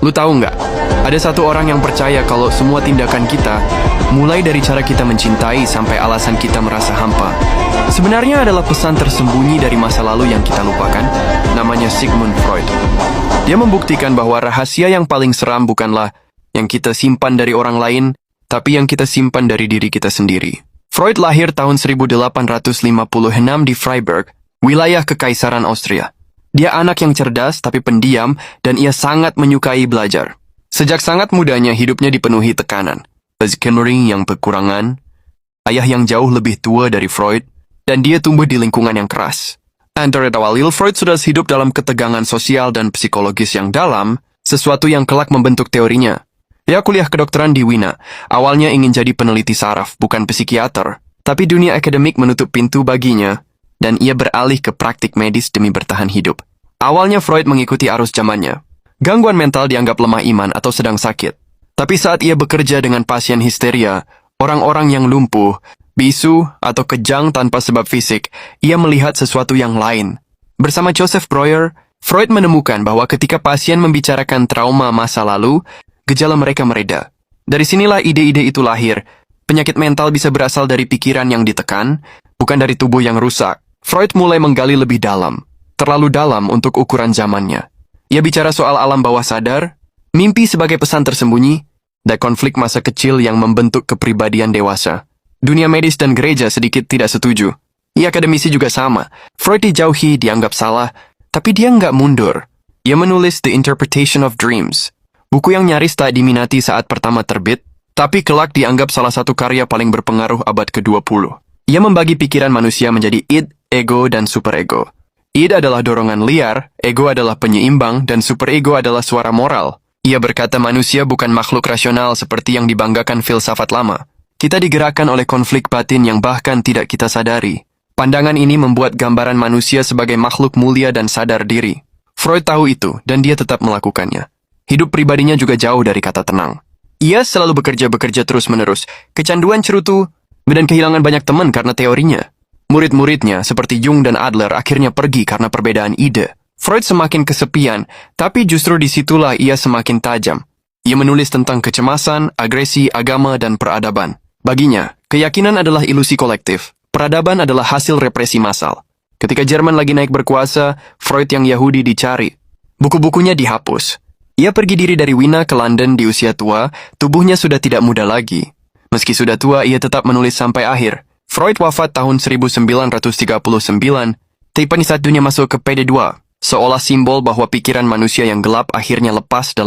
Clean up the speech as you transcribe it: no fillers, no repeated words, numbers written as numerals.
Lu tahu nggak? Ada satu orang yang percaya kalau semua tindakan kita, mulai dari cara kita mencintai sampai alasan kita merasa hampa, sebenarnya adalah pesan tersembunyi dari masa lalu yang kita lupakan, namanya Sigmund Freud. Dia membuktikan bahwa rahasia yang paling seram bukanlah yang kita simpan dari orang lain, tapi yang kita simpan dari diri kita sendiri. Freud lahir tahun 1856 di Freiburg, wilayah Kekaisaran Austria. Dia anak yang cerdas tapi pendiam dan ia sangat menyukai belajar. Sejak sangat mudanya hidupnya dipenuhi tekanan. Alzheimer yang berkurangan, ayah yang jauh lebih tua dari Freud, dan dia tumbuh di lingkungan yang keras. Antara awal Freud sudah hidup dalam ketegangan sosial dan psikologis yang dalam, sesuatu yang kelak membentuk teorinya. Dia kuliah kedokteran di Wina, awalnya ingin jadi peneliti saraf, bukan psikiater, tapi dunia akademik menutup pintu baginya, dan ia beralih ke praktik medis demi bertahan hidup. Awalnya Freud mengikuti arus zamannya. Gangguan mental dianggap lemah iman atau sedang sakit. Tapi saat ia bekerja dengan pasien histeria, orang-orang yang lumpuh, bisu, atau kejang tanpa sebab fisik, ia melihat sesuatu yang lain. Bersama Joseph Breuer, Freud menemukan bahwa ketika pasien membicarakan trauma masa lalu, gejala mereka mereda. Dari sinilah ide-ide itu lahir. Penyakit mental bisa berasal dari pikiran yang ditekan, bukan dari tubuh yang rusak. Freud mulai menggali lebih dalam, terlalu dalam untuk ukuran zamannya. Ia bicara soal alam bawah sadar, mimpi sebagai pesan tersembunyi, dan konflik masa kecil yang membentuk kepribadian dewasa. Dunia medis dan gereja sedikit tidak setuju. Ia akademisi juga sama. Freud dijauhi, dianggap salah, tapi dia nggak mundur. Ia menulis The Interpretation of Dreams, buku yang nyaris tak diminati saat pertama terbit, tapi kelak dianggap salah satu karya paling berpengaruh abad ke-20. Ia membagi pikiran manusia menjadi id, ego, dan superego. Id adalah dorongan liar, ego adalah penyeimbang, dan superego adalah suara moral. Ia berkata manusia bukan makhluk rasional seperti yang dibanggakan filsafat lama. Kita digerakkan oleh konflik batin yang bahkan tidak kita sadari. Pandangan ini membuat gambaran manusia sebagai makhluk mulia dan sadar diri. Freud tahu itu, dan dia tetap melakukannya. Hidup pribadinya juga jauh dari kata tenang. Ia selalu bekerja terus-menerus, kecanduan cerutu, dan kehilangan banyak teman karena teorinya. Murid-muridnya seperti Jung dan Adler akhirnya pergi karena perbedaan ide. Freud semakin kesepian, tapi justru disitulah ia semakin tajam. Ia menulis tentang kecemasan, agresi, agama, dan peradaban. Baginya, keyakinan adalah ilusi kolektif. Peradaban adalah hasil represi massal. Ketika Jerman lagi naik berkuasa, Freud yang Yahudi dicari. Buku-bukunya dihapus. Ia pergi diri dari Wina ke London di usia tua, tubuhnya sudah tidak muda lagi. Meski sudah tua, ia tetap menulis sampai akhir. Freud wafat tahun 1939, tapi saat dunia masuk ke PD2, seolah simbol bahwa pikiran manusia yang gelap akhirnya lepas dalam